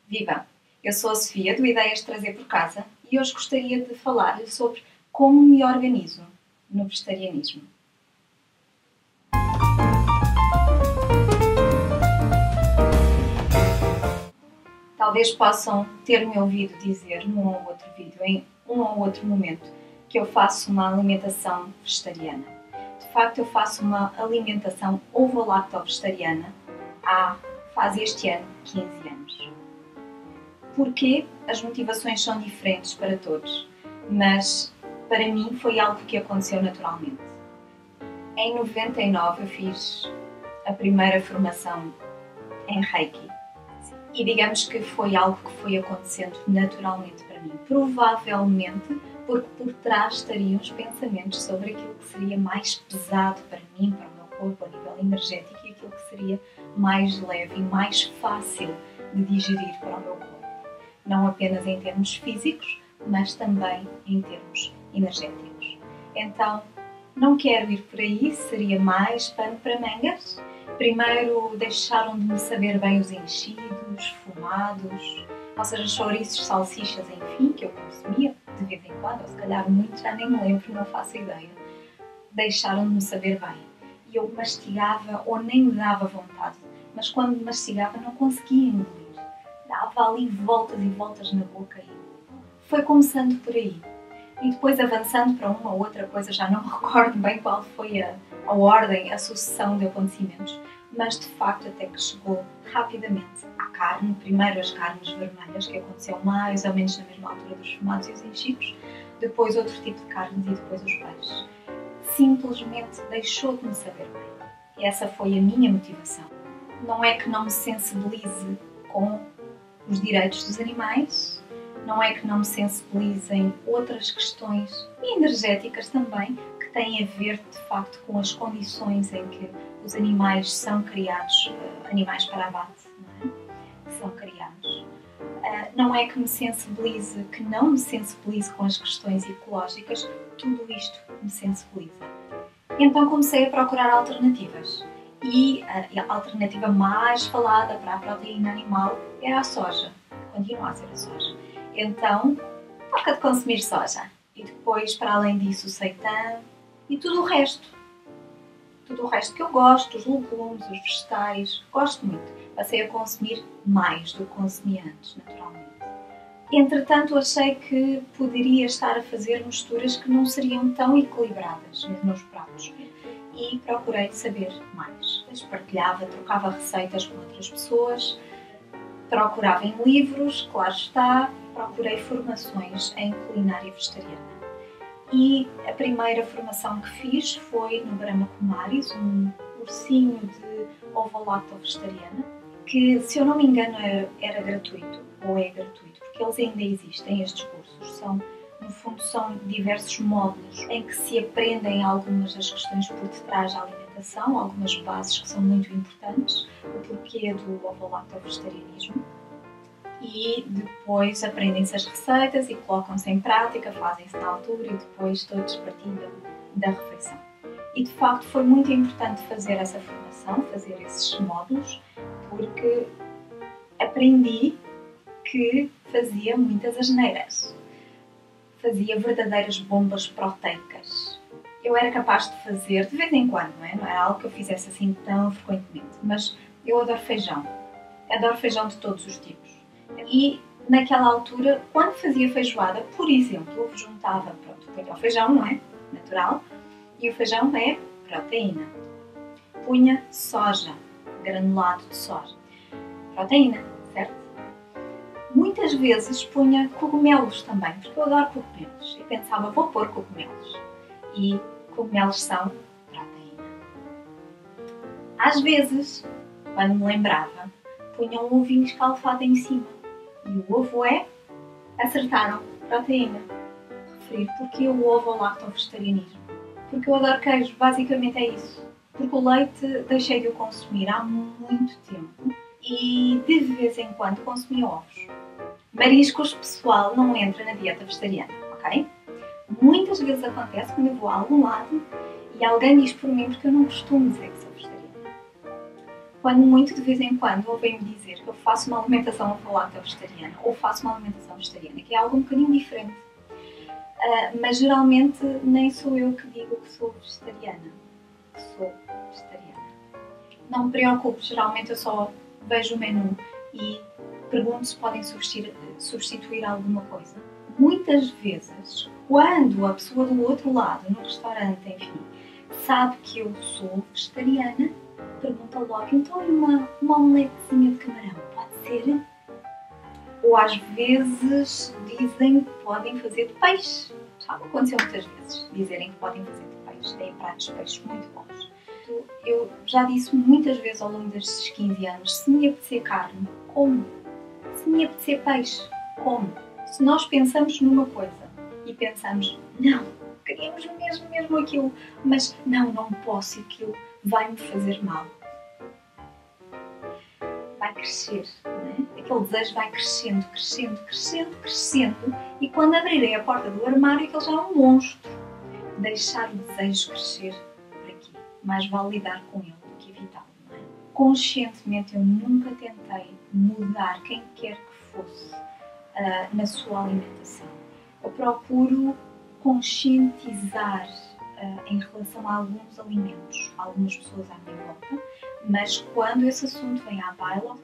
Viva! Eu sou a Sofia, do Ideias de Trazer por Casa, e hoje gostaria de falar-lhe sobre como me organizo no vegetarianismo. Talvez possam ter-me ouvido dizer num ou outro vídeo, em um ou outro momento, que eu faço uma alimentação vegetariana. De facto, eu faço uma alimentação ovo-lacto-vegetariana faz este ano 15 anos. Porquê? As motivações são diferentes para todos, mas para mim foi algo que aconteceu naturalmente. Em 99 eu fiz a primeira formação em Reiki e digamos que foi algo que foi acontecendo naturalmente para mim. Provavelmente porque por trás estariam os pensamentos sobre aquilo que seria mais pesado para mim, para o meu corpo, a nível energético, e aquilo que seria mais leve e mais fácil de digerir para o meu corpo. Não apenas em termos físicos, mas também em termos energéticos. Então, não quero ir por aí, seria mais pano para mangas. Primeiro deixaram de me saber bem os enchidos, fumados, ou seja, chouriços, salsichas, enfim, que eu consumia de vez em quando, ou se calhar muito, já nem me lembro, não faço ideia. Deixaram de me saber bem. E eu mastigava ou nem me dava vontade, mas quando mastigava não conseguia engolir. Dava ali voltas e voltas na boca e foi começando por aí. E depois avançando para uma ou outra coisa, já não me recordo bem qual foi a ordem, a sucessão de acontecimentos, mas de facto até que chegou rapidamente à carne, primeiro as carnes vermelhas, que aconteceu mais ou menos na mesma altura dos fumados e os enchidos, depois outro tipo de carnes e depois os peixes. Simplesmente deixou de me saber bem. E essa foi a minha motivação. Não é que não me sensibilize com os direitos dos animais, não é que não me sensibilizem outras questões energéticas também, que têm a ver, de facto, com as condições em que os animais são criados, animais para abate, não é? Que são criados. Não é que me sensibilize, que não me sensibilize com as questões ecológicas, tudo isto me sensibiliza. Então comecei a procurar alternativas. E a alternativa mais falada para a proteína animal era a soja. Continua a ser a soja. Então, toca de consumir soja. E depois, para além disso, o seitã e tudo o resto. Tudo o resto que eu gosto, os legumes, os vegetais, gosto muito. Passei a consumir mais do que consumia antes, naturalmente. Entretanto, achei que poderia estar a fazer misturas que não seriam tão equilibradas nos meus pratos. E procurei saber mais. Partilhava, trocava receitas com outras pessoas, procurava em livros, claro está, procurei formações em culinária vegetariana. E a primeira formação que fiz foi no Brahma Kumaris, um cursinho de ovo-lacto-vegetariana, que, se eu não me engano, era gratuito, ou é gratuito, porque eles ainda existem, estes cursos. No fundo, são diversos módulos em que se aprendem algumas das questões por detrás da alimentação, algumas bases que são muito importantes, o porquê do ovo-lacto-vegetarianismo, e depois aprendem-se as receitas e colocam-se em prática, fazem-se na altura e depois todos partilham da refeição. E de facto foi muito importante fazer essa formação, fazer esses módulos, porque aprendi que fazia muitas asneiras. Fazia verdadeiras bombas proteicas. Eu era capaz de fazer de vez em quando, não era algo que eu fizesse assim tão frequentemente, mas eu adoro feijão de todos os tipos. E naquela altura, quando fazia feijoada, por exemplo, juntava, punha o feijão, não é? Natural, e o feijão é proteína. Punha soja, granulado de soja. Proteína, certo? Muitas vezes punha cogumelos também, porque eu adoro cogumelos. E pensava, vou pôr cogumelos. E cogumelos são proteína. Às vezes, quando me lembrava, punha um ovinho escalfado em cima. E o ovo acertaram, proteína. Referir porque o ovo ao lacto-vegetarianismo. Porque eu adoro queijo, basicamente é isso. Porque o leite deixei de o consumir há muito tempo e de vez em quando consumia ovos. Mariscos, pessoal, não entra na dieta vegetariana, ok? Muitas vezes acontece quando eu vou a algum lado e alguém diz por mim, porque eu não costumo dizer que sou vegetariana. Quando muito de vez em quando ouvem-me dizer que eu faço uma alimentação avalada vegetariana ou faço uma alimentação vegetariana, que é algo um bocadinho diferente. Mas geralmente nem sou eu que digo que sou vegetariana. Que sou vegetariana. Não me preocupo, geralmente eu só vejo o menu e pergunto se podem substituir alguma coisa. Muitas vezes, quando a pessoa do outro lado, no restaurante, enfim, sabe que eu sou vegetariana, pergunta logo, então uma omeletezinha de camarão, pode ser? Ou às vezes dizem que podem fazer de peixe. Já aconteceu muitas vezes dizerem que podem fazer de peixe. Têm pratos de peixe muito bons. Eu já disse muitas vezes ao longo destes 15 anos, se me apetecer carne, como. Se me apetecer peixe, como. Se nós pensamos numa coisa e pensamos, não, queríamos mesmo aquilo, mas não posso, aquilo vai-me fazer mal. Vai crescer, não é? Aquele desejo vai crescendo, e quando abrirem a porta do armário, aquele já é um monstro. Deixar o desejo crescer por aqui. Mais vale lidar com ele do que evitá-lo, não é? Conscientemente eu nunca tentei mudar quem quer que fosse na sua alimentação. Eu procuro conscientizar em relação a alguns alimentos, algumas pessoas à minha volta, mas quando esse assunto vem à baila,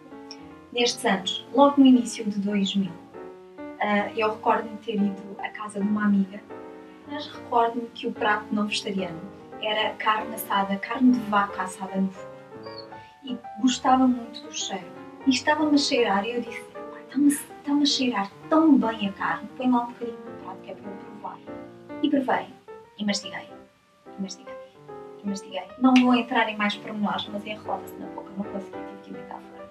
nestes anos, logo no início de 2000, eu recordo-me ter ido à casa de uma amiga, mas recordo-me que o prato não vegetariano era carne assada, carne de vaca assada no forno. E gostava muito do cheiro. E estava-me a cheirar e eu disse, está-me a cheirar tão bem a carne, põe lá um bocadinho no prato que é para eu provar. E provei, e mastiguei. Não vou entrar em mais pormenores, mas enrola-se na boca, não consegui, tive que deitar fora.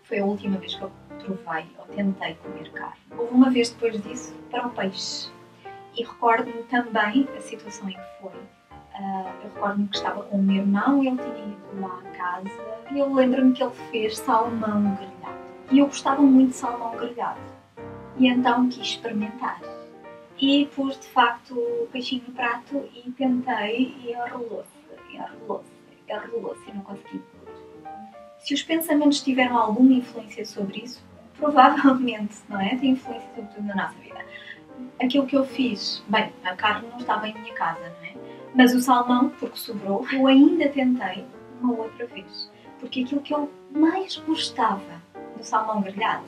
Foi a última vez que eu provei ou tentei comer carne. Houve uma vez depois disso para o peixe. E recordo-me também a situação em que foi. Eu recordo-me que estava com o meu irmão, ele tinha ido lá à casa e eu lembro-me que ele fez salmão grelhado. E eu gostava muito de salmão grelhado. E então quis experimentar. E pus de facto o peixinho no prato e tentei e enrolou-se e não consegui pôr. Se os pensamentos tiveram alguma influência sobre isso, provavelmente, não é? Tem influência sobre tudo na nossa vida. Aquilo que eu fiz, bem, a carne não estava em minha casa, não é? Mas o salmão, porque sobrou, eu ainda tentei uma outra vez. Porque aquilo que eu mais gostava do salmão grelhado,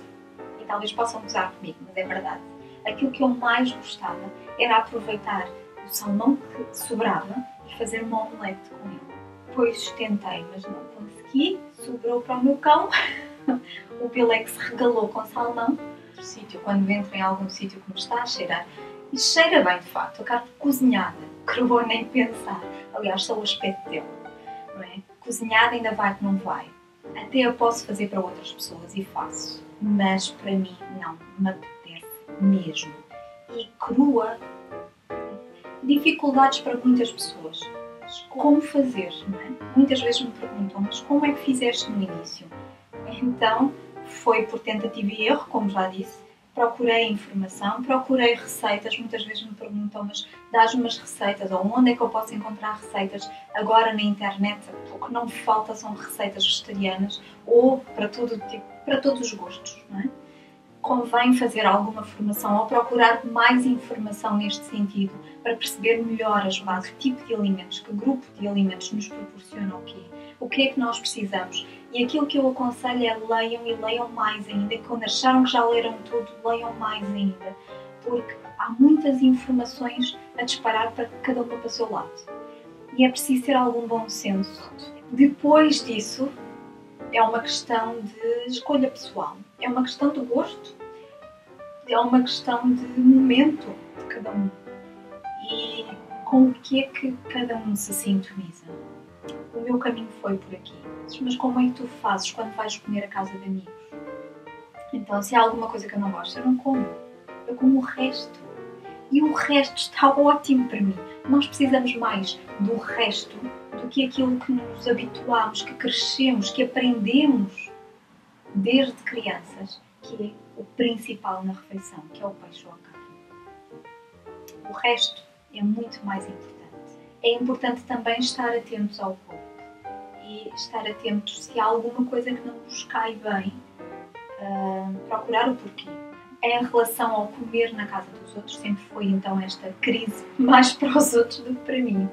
e talvez possam gozar comigo, mas é verdade, aquilo que eu mais gostava era aproveitar o salmão que sobrava e fazer uma omelete com ele. Depois tentei, mas não consegui, sobrou para o meu cão. O Pilex regalou com salmão. Outro sítio, quando entro em algum sítio que me está a cheirar, e cheira bem de facto, a carne cozinhada, crua nem pensar. Aliás, só o aspecto dele, não é? Cozinhada ainda vai que não vai. Até eu posso fazer para outras pessoas e faço, mas para mim não me apetece mesmo. E crua, dificuldades para muitas pessoas. Como fazer, não é? Muitas vezes me perguntam, mas como é que fizeste no início? Então, foi por tentativa e erro, como já disse. Procurei informação, procurei receitas. Muitas vezes me perguntam, mas dás-me umas receitas, ou onde é que eu posso encontrar receitas agora na internet? O que não falta são receitas vegetarianas ou para todos os gostos, não é? Convém fazer alguma formação ou procurar mais informação neste sentido para perceber melhor as bases, que tipo de alimentos, que grupo de alimentos nos proporciona o que é que nós precisamos. E aquilo que eu aconselho é leiam e leiam mais ainda, e quando acharam que já leram tudo, leiam mais ainda, porque há muitas informações a disparar para cada uma para o seu lado. E é preciso ter algum bom senso. Depois disso, é uma questão de escolha pessoal, é uma questão de gosto, é uma questão de momento de cada um e com o que é que cada um se sintoniza. O meu caminho foi por aqui. Mas como é que tu fazes quando vais comer a casa de amigos? Então, se há alguma coisa que eu não gosto, eu não como. Eu como o resto. E o resto está ótimo para mim. Nós precisamos mais do resto do que aquilo que nos habituámos, que crescemos, que aprendemos desde crianças, que é o principal na refeição, que é o peixe ou a carne. O resto é muito mais importante. É importante também estar atentos ao corpo. e estar atentos se há alguma coisa que não nos cai bem, procurar o porquê. Em relação ao comer na casa dos outros, sempre foi então esta crise mais para os outros do que para mim.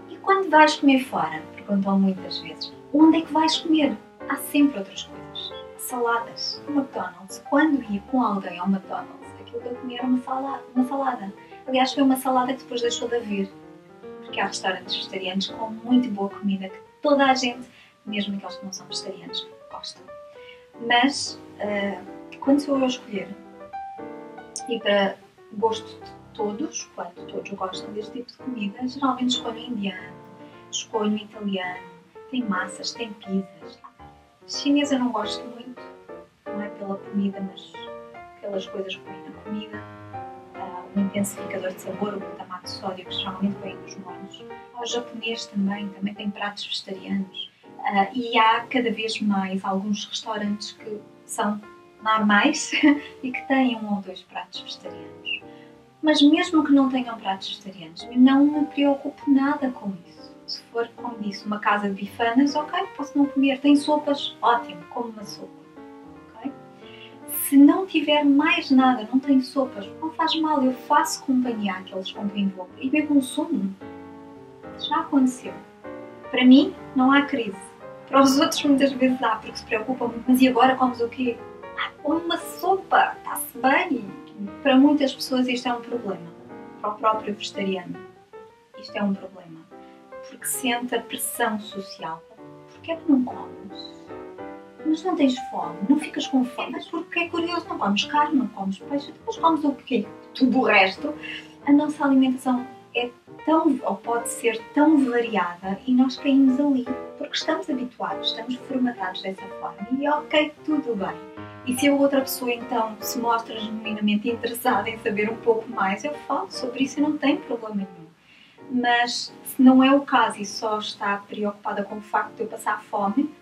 E quando vais comer fora? Perguntam muitas vezes. Onde é que vais comer? Há sempre outras coisas. Saladas. No McDonald's. Quando ia com alguém ao McDonald's, aquilo que eu comia era uma salada. Aliás, foi uma salada que depois deixou de haver. Porque há restaurantes vegetarianos com muito boa comida que toda a gente, mesmo aqueles que não são vegetarianos, gostam. Mas, quando sou eu a escolher, e para gosto de todos, quando todos gostam deste tipo de comida, geralmente escolho indiano, escolho italiano, tem massas, tem pizzas. Chinesa eu não gosto muito, não é pela comida, mas pelas coisas que põem na comida. Um intensificador de sabor, o glutamato de sódio, que geralmente vem dos molhos. O japonês também tem pratos vegetarianos. E há cada vez mais alguns restaurantes que são normais e que têm 1 ou 2 pratos vegetarianos. Mas mesmo que não tenham pratos vegetarianos, eu não me preocupo nada com isso. Se for, como disse, uma casa de bifanas, ok, posso não comer. Tem sopas, ótimo, como uma sopa. Okay? Se não tiver mais nada, não tem sopas, não faz mal, eu faço companhia àqueles com quem vou e bebo um sumo. Já aconteceu. Para mim, não há crise. Para os outros muitas vezes há, porque se preocupam muito. Mas e agora comes o quê? Uma sopa, está-se bem. Para muitas pessoas isto é um problema. Para o próprio vegetariano, isto é um problema. Porque sente a pressão social. Porquê é que não comes? Mas não tens fome, não ficas com fome. Mas porque é curioso, não comes carne, não comes peixe, depois comes o quê? Tudo o resto. A nossa alimentação é tão, ou pode ser tão variada e nós caímos ali porque estamos habituados, estamos formatados dessa forma e ok, tudo bem. E se a outra pessoa então se mostra genuinamente interessada em saber um pouco mais, eu falo sobre isso e não tem problema nenhum. Mas se não é o caso e só está preocupada com o facto de eu passar fome,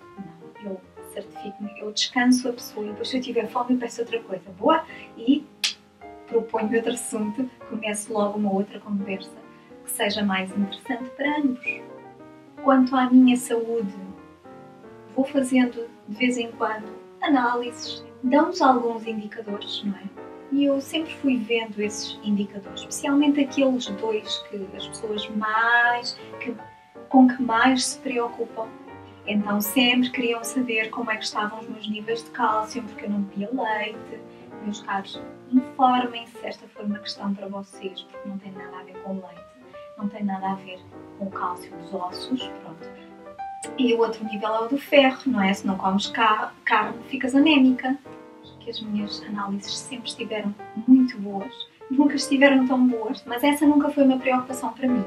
não, eu certifico-me, eu descanso a pessoa e depois se eu tiver fome eu peço outra coisa, boa? E proponho outro assunto, começo logo uma outra conversa que seja mais interessante para ambos. Quanto à minha saúde, vou fazendo de vez em quando análises, dão-nos alguns indicadores, não é? E eu sempre fui vendo esses indicadores, especialmente aqueles 2 que as pessoas com que mais se preocupam. Então sempre queriam saber como é que estavam os meus níveis de cálcio, porque eu não bebia leite. Meus caros, informem-se, esta foi uma questão para vocês, porque não tem nada a ver com leite, não tem nada a ver com o cálcio dos ossos, pronto. E o outro nível é o do ferro, não é? Se não comes carne, ficas anémica. Que as minhas análises sempre estiveram muito boas, nunca estiveram tão boas, mas essa nunca foi uma preocupação para mim.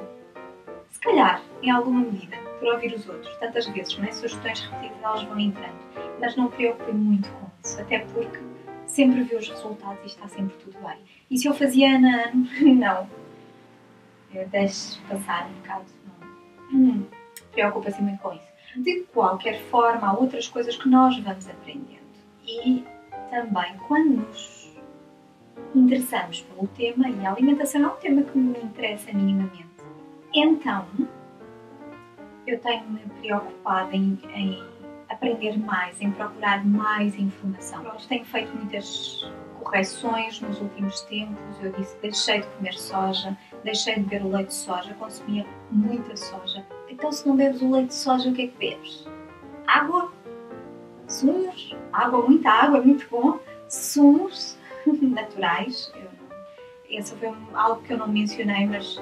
Se calhar, em alguma medida, por ouvir os outros, tantas vezes, não é? Sugestões repetidas, elas vão entrando, mas não me preocupei muito com isso, até porque sempre vi os resultados e está sempre tudo bem. E se eu fazia ano a ano, não. Eu deixo passar um bocado, não preocupa-se muito com isso. De qualquer forma, há outras coisas que nós vamos aprendendo. E também, quando nos interessamos pelo tema, e a alimentação é um tema que me interessa minimamente, então eu tenho-me preocupado em aprender mais, em procurar mais informação. Eu tenho feito muitas correções nos últimos tempos. Eu disse, deixei de comer soja, deixei de beber o leite de soja, consumia muita soja. Então, se não bebes o leite de soja, o que é que bebes? Água, sumos, muita água, é muito bom. Sumos naturais. Esse foi algo que eu não mencionei, mas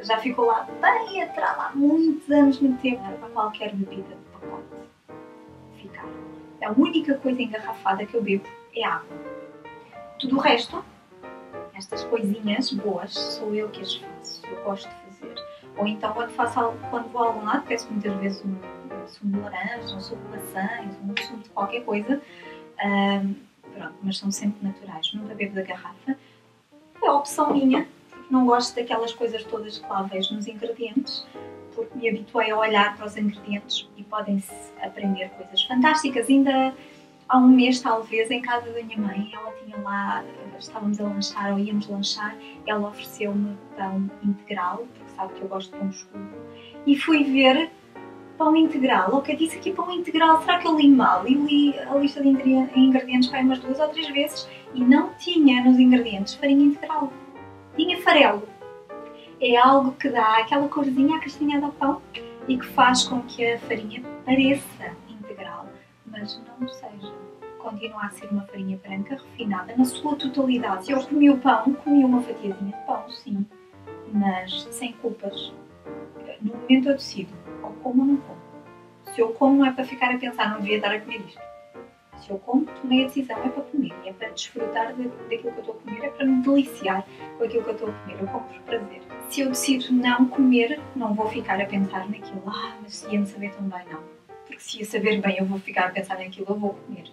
já ficou lá bem atrás, há muitos anos no tempo, para qualquer bebida de pacote ficar. A única coisa engarrafada que eu bebo é água. Tudo o resto, estas coisinhas boas, sou eu que as faço, eu gosto de fazer. Ou então quando vou a algum lado, peço muitas vezes um sumo de laranja, um sumo de maçãs, um sumo de qualquer coisa. Pronto, mas são sempre naturais, nunca bebo da garrafa. É a opção minha, porque não gosto daquelas coisas todas que lá vejo nos ingredientes, porque me habituei a olhar para os ingredientes e podem-se aprender coisas fantásticas. Ainda há um mês, talvez, em casa da minha mãe, ela tinha lá, estávamos a lanchar ou íamos lanchar, ela ofereceu-me pão integral, porque sabe que eu gosto de pão escuro, e fui ver pão integral. Ok, disse aqui pão integral, será que eu li mal? E li a lista de ingredientes para umas 2 ou 3 vezes e não tinha nos ingredientes farinha integral. Tinha farelo. É algo que dá aquela corzinha à castanhada ao pão e que faz com que a farinha pareça integral, mas não seja. Continua a ser uma farinha branca, refinada, na sua totalidade. Se eu comi o pão, comi uma fatiazinha de pão, sim, mas sem culpas. No momento eu decido, ou como ou não como. Se eu como não é para ficar a pensar, não devia estar a comer isto. Se eu como, tomei a decisão, é para comer, é para desfrutar daquilo que eu estou a comer, é para me deliciar com aquilo que eu estou a comer, eu como por prazer. Se eu decido não comer, não vou ficar a pensar naquilo, mas ia-me saber tão bem, não. Porque se ia saber bem, eu vou ficar a pensar naquilo, eu vou comer.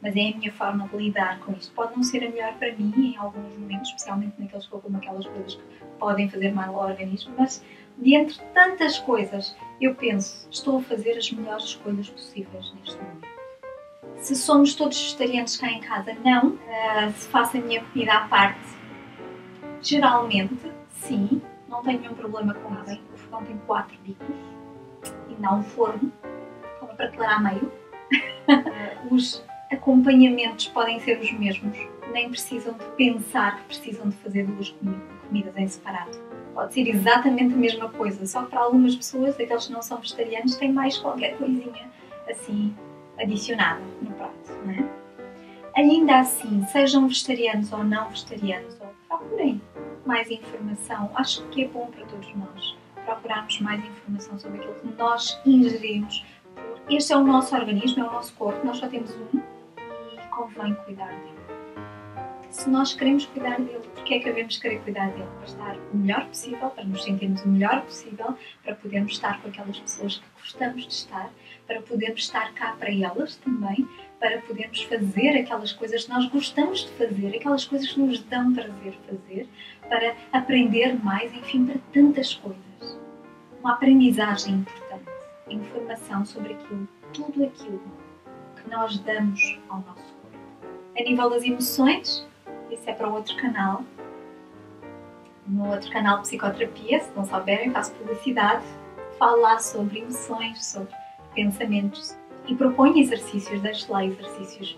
Mas é a minha forma de lidar com isto. Pode não ser a melhor para mim em alguns momentos, especialmente naqueles que eu como aquelas coisas que podem fazer mal ao organismo, mas de entre tantas coisas, eu penso, estou a fazer as melhores escolhas possíveis neste momento. Se somos todos vegetarianos cá em casa, não. Se faço a minha comida à parte, geralmente, sim, não tenho nenhum problema com nada. O fogão tem 4 bicos e não um forno, com uma prateleira a meio. Os acompanhamentos podem ser os mesmos, nem precisam de pensar que precisam de fazer 2 comidas em separado. Pode ser exatamente a mesma coisa, só que para algumas pessoas, aqueles que não são vegetarianos, tem mais qualquer coisinha assim adicionada no prato, não é? Ainda assim, sejam vegetarianos ou não vegetarianos, ou procurem mais informação, acho que é bom para todos nós procurarmos mais informação sobre aquilo que nós ingerimos. Este é o nosso organismo, é o nosso corpo, nós só temos um e convém cuidar dele. Se nós queremos cuidar dele, porque é que devemos querer cuidar dele? Para estar o melhor possível, para nos sentirmos o melhor possível, para podermos estar com aquelas pessoas que gostamos de estar, para podermos estar cá para elas também, para podermos fazer aquelas coisas que nós gostamos de fazer, aquelas coisas que nos dão prazer fazer, para aprender mais, enfim, para tantas coisas. Uma aprendizagem importante, informação sobre aquilo, tudo aquilo que nós damos ao nosso corpo. A nível das emoções, isso é para outro canal. No outro canal de psicoterapia, se não souberem, faço publicidade, falo lá sobre emoções, sobre pensamentos e proponho exercícios, deixo lá exercícios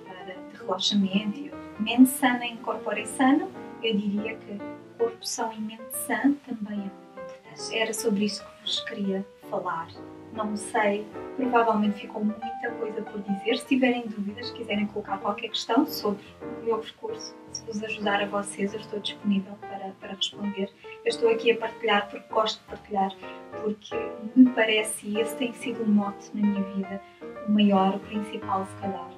de relaxamento. Mente sana em corpore sano, eu diria que corpo são e mente sã também é muito importante. Era sobre isso que vos queria falar. Não sei, provavelmente ficou muita coisa por dizer. Se tiverem dúvidas, se quiserem colocar qualquer questão sobre o meu percurso, se vos ajudar a vocês, eu estou disponível para responder. Eu estou aqui a partilhar porque gosto de partilhar, porque me parece, e esse tem sido o mote na minha vida, o maior, o principal, se calhar,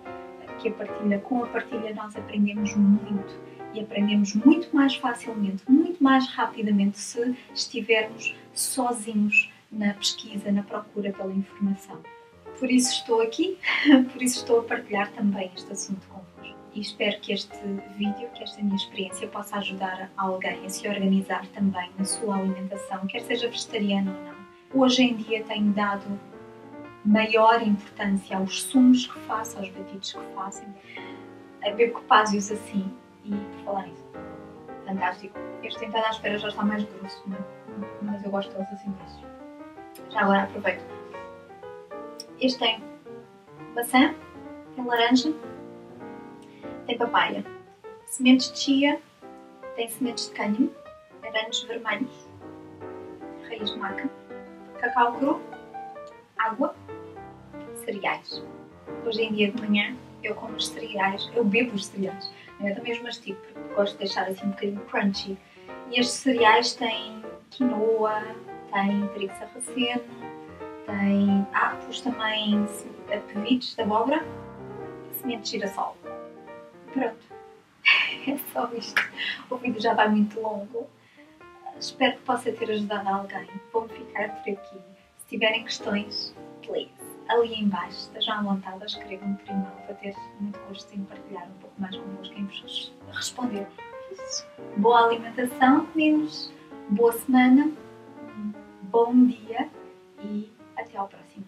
que a partilha. Com a partilha nós aprendemos muito e aprendemos muito mais facilmente, muito mais rapidamente se estivermos sozinhos na pesquisa, na procura pela informação. Por isso estou aqui, por isso estou a partilhar também este assunto convosco. E espero que este vídeo, que esta minha experiência possa ajudar alguém a se organizar também na sua alimentação, quer seja vegetariano ou não. Hoje em dia tenho dado maior importância aos sumos que faço, aos batidos que faço, a beber copásios assim. E por falar nisso, fantástico. Este tentado à espera já está mais grosso, não é? Mas eu gosto deles assim grossos. Já agora aproveito. Este tem maçã, tem laranja, tem papaya, sementes de chia, tem sementes de cânhamo, aránjos vermelhos, raiz de maca, cacau cru, água, cereais. Hoje em dia de manhã eu como os cereais, eu bebo os cereais. Eu também os mastigo porque gosto de deixar assim um bocadinho crunchy. E estes cereais têm quinoa, têm trigo sarraceno, têm pus também pevites de abóbora e sementes de girassol. Pronto, é só isto. O vídeo já vai muito longo. Espero que possa ter ajudado alguém. Vou-me ficar por aqui. Se tiverem questões, please, ali em baixo, estejam à vontade, escrevam-me por e-mail. Vou ter muito gosto em partilhar um pouco mais convosco, em vos responder. Boa alimentação, meninos. Boa semana. Bom dia e até ao próximo.